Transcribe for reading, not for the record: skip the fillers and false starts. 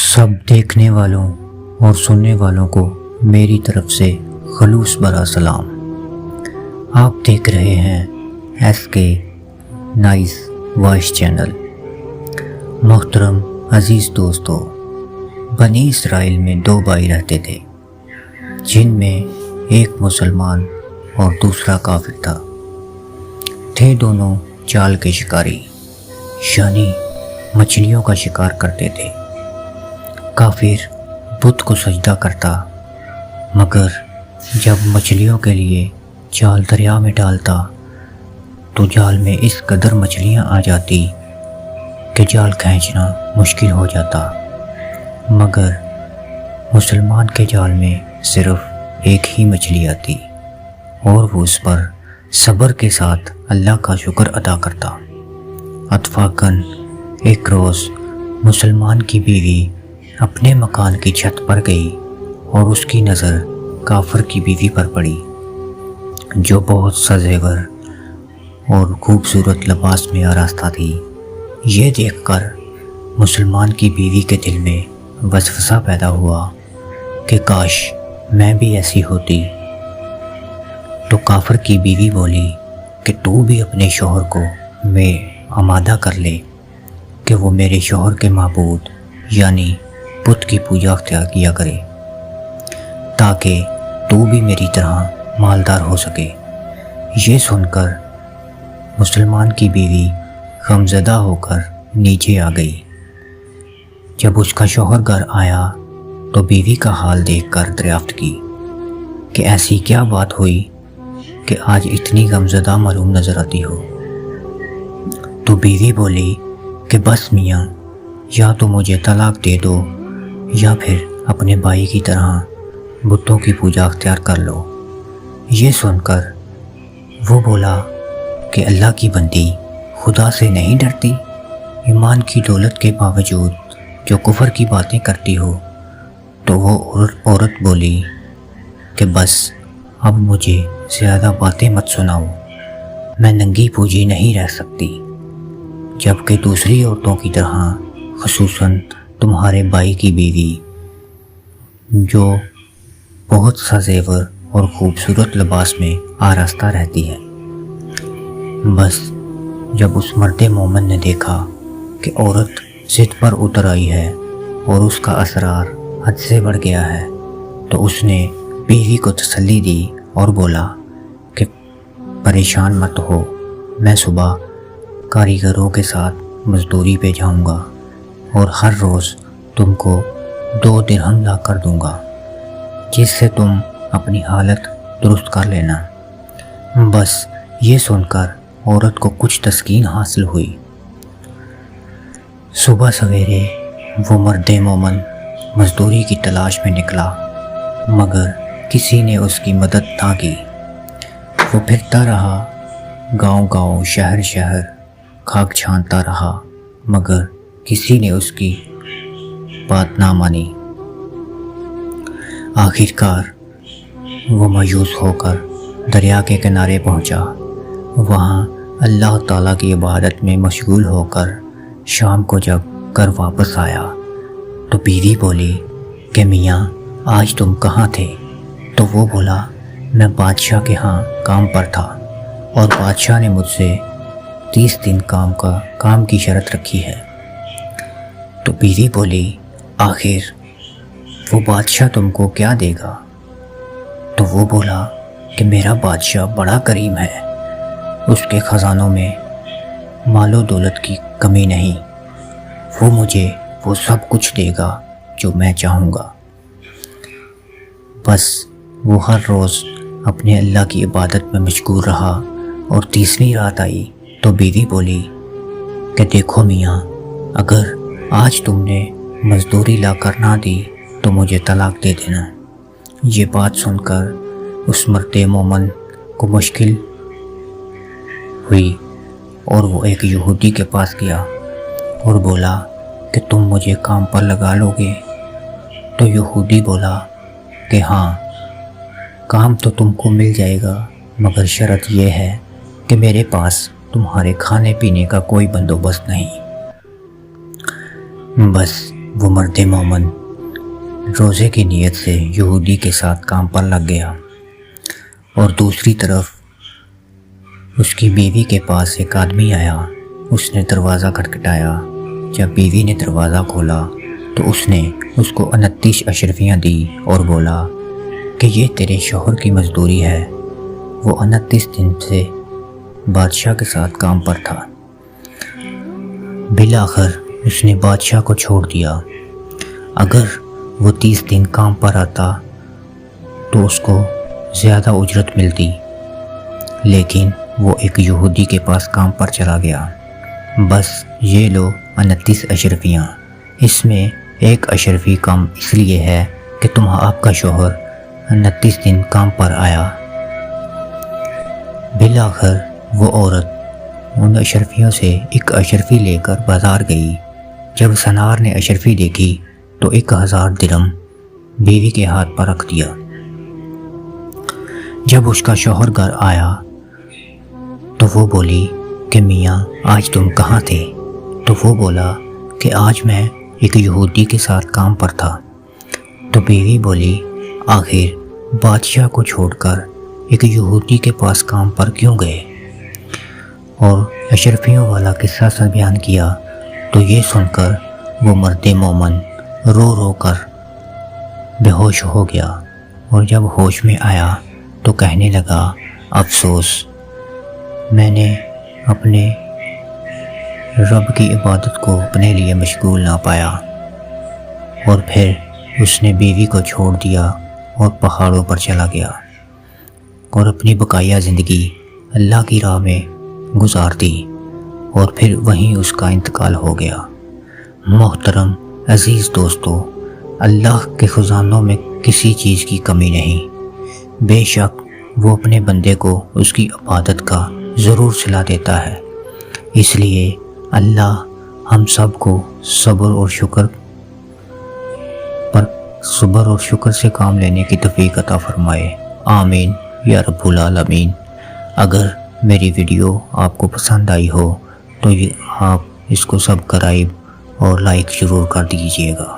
سب دیکھنے والوں اور سننے والوں کو میری طرف سے خلوص برا سلام۔ آپ دیکھ رہے ہیں ایس کے نائس وائس چینل۔ محترم عزیز دوستو، بنی اسرائیل میں دو بھائی رہتے تھے جن میں ایک مسلمان اور دوسرا کافر تھا۔ تھے دونوں جال کے شکاری، یعنی مچھلیوں کا شکار کرتے تھے۔ کافر بت کو سجدہ کرتا، مگر جب مچھلیوں کے لیے جال دریا میں ڈالتا تو جال میں اس قدر مچھلیاں آ جاتی کہ جال کھینچنا مشکل ہو جاتا۔ مگر مسلمان کے جال میں صرف ایک ہی مچھلی آتی اور وہ اس پر صبر کے ساتھ اللہ کا شکر ادا کرتا۔ اتفاقاً ایک روز مسلمان کی بیوی اپنے مکان کی چھت پر گئی اور اس کی نظر کافر کی بیوی پر پڑی، جو بہت سا زیور اور خوبصورت لباس میں آراستہ تھی۔ یہ دیکھ کر مسلمان کی بیوی کے دل میں وسوسہ پیدا ہوا کہ کاش میں بھی ایسی ہوتی۔ تو کافر کی بیوی بولی کہ تو بھی اپنے شوہر کو میں آمادہ کر لے کہ وہ میرے شوہر کے معبود یعنی بت کی پوجا اختیار کیا کرے، تاکہ تو بھی میری طرح مالدار ہو سکے۔ یہ سن کر مسلمان کی بیوی غمزدہ ہو کر نیچے آ گئی۔ جب اس کا شوہر گھر آیا تو بیوی کا حال دیکھ کر دریافت کی کہ ایسی کیا بات ہوئی کہ آج اتنی غمزدہ معلوم نظر آتی ہو۔ تو بیوی بولی کہ بس میاں، یا تو مجھے طلاق دے دو یا پھر اپنے بھائی کی طرح بتوں کی پوجا اختیار کر لو۔ یہ سن کر وہ بولا کہ اللہ کی بندی، خدا سے نہیں ڈرتی؟ ایمان کی دولت کے باوجود جو کفر کی باتیں کرتی ہو۔ تو وہ عورت بولی کہ بس اب مجھے زیادہ باتیں مت سناؤ، میں ننگی پوجی نہیں رہ سکتی، جبکہ دوسری عورتوں کی طرح، خصوصاً تمہارے بھائی کی بیوی جو بہت سا زیور اور خوبصورت لباس میں آراستہ رہتی ہے۔ بس جب اس مرد مومن نے دیکھا کہ عورت ضد پر اتر آئی ہے اور اس کا اسرار حد سے بڑھ گیا ہے، تو اس نے بیوی کو تسلی دی اور بولا کہ پریشان مت ہو، میں صبح کاریگروں کے ساتھ مزدوری پہ جاؤں گا اور ہر روز تم کو 2 درہم لا کر دوں گا، جس سے تم اپنی حالت درست کر لینا۔ بس یہ سن کر عورت کو کچھ تسکین حاصل ہوئی۔ صبح سویرے وہ مرد مومن مزدوری کی تلاش میں نکلا، مگر کسی نے اس کی مدد نہ کی۔ وہ پھرتا رہا، گاؤں گاؤں، شہر شہر خاک چھانتا رہا، مگر کسی نے اس کی بات نہ مانی۔ آخرکار وہ مایوس ہو کر دریا کے کنارے پہنچا۔ وہاں اللہ تعالیٰ کی عبادت میں مشغول ہو کر شام کو جب گھر واپس آیا تو بیوی بولی کہ میاں، آج تم کہاں تھے؟ تو وہ بولا، میں بادشاہ کے ہاں کام پر تھا اور بادشاہ نے مجھ سے 30 دن کام کی شرط رکھی ہے۔ تو بیوی بولی، آخر وہ بادشاہ تم کو کیا دے گا؟ تو وہ بولا کہ میرا بادشاہ بڑا کریم ہے، اس کے خزانوں میں مال و دولت کی کمی نہیں، وہ مجھے وہ سب کچھ دے گا جو میں چاہوں گا۔ بس وہ ہر روز اپنے اللہ کی عبادت میں مشغول رہا اور تیسری رات آئی تو بیوی بولی کہ دیکھو میاں، اگر آج تم نے مزدوری لا کر نہ دی تو مجھے طلاق دے دینا۔ یہ بات سن کر اس مرد مومن کو مشکل ہوئی اور وہ ایک یہودی کے پاس گیا اور بولا کہ تم مجھے کام پر لگا لو گے؟ تو یہودی بولا کہ ہاں، کام تو تم کو مل جائے گا، مگر شرط یہ ہے کہ میرے پاس تمہارے کھانے پینے کا کوئی بندوبست نہیں۔ بس وہ مرد مومن روزے کی نیت سے یہودی کے ساتھ کام پر لگ گیا، اور دوسری طرف اس کی بیوی کے پاس ایک آدمی آیا۔ اس نے دروازہ کھٹکھٹایا۔ جب بیوی نے دروازہ کھولا تو اس نے اس کو 29 اشرفیاں دی اور بولا کہ یہ تیرے شوہر کی مزدوری ہے۔ وہ 29 دن سے بادشاہ کے ساتھ کام پر تھا۔ بالآخر اس نے بادشاہ کو چھوڑ دیا۔ اگر وہ 30 دن کام پر آتا تو اس کو زیادہ اجرت ملتی، لیکن وہ ایک یہودی کے پاس کام پر چلا گیا۔ بس یہ لو 29 اشرفیاں، اس میں ایک اشرفی کم اس لیے ہے کہ آپ کا شوہر 29 دن کام پر آیا۔ بالآخر وہ عورت ان اشرفیوں سے ایک اشرفی لے کر بازار گئی۔ جب سنار نے اشرفی دیکھی تو 1000 درہم بیوی کے ہاتھ پر رکھ دیا۔ جب اس کا شوہر گھر آیا تو وہ بولی کہ میاں آج تم کہاں تھے؟ تو وہ بولا کہ آج میں ایک یہودی کے ساتھ کام پر تھا۔ تو بیوی بولی آخر بادشاہ کو چھوڑ کر ایک یہودی کے پاس کام پر کیوں گئے؟ اور اشرفیوں والا قصہ سب بیان کیا۔ تو یہ سن کر وہ مرد مومن رو رو کر بے ہوش ہو گیا، اور جب ہوش میں آیا تو کہنے لگا افسوس، میں نے اپنے رب کی عبادت کو اپنے لیے مشغول نہ پایا۔ اور پھر اس نے بیوی کو چھوڑ دیا اور پہاڑوں پر چلا گیا اور اپنی بقیہ زندگی اللہ کی راہ میں گزار دی، اور پھر وہیں اس کا انتقال ہو گیا۔ محترم عزیز دوستو، اللہ کے خزانوں میں کسی چیز کی کمی نہیں۔ بے شک وہ اپنے بندے کو اس کی عبادت کا ضرور صلہ دیتا ہے۔ اس لیے اللہ ہم سب کو صبر اور شکر سے کام لینے کی توفیق عطا فرمائے، آمین یا رب العالمین۔ اگر میری ویڈیو آپ کو پسند آئی ہو تو آپ اس کو سبسکرائب اور لائک ضرور کر دیجیے گا۔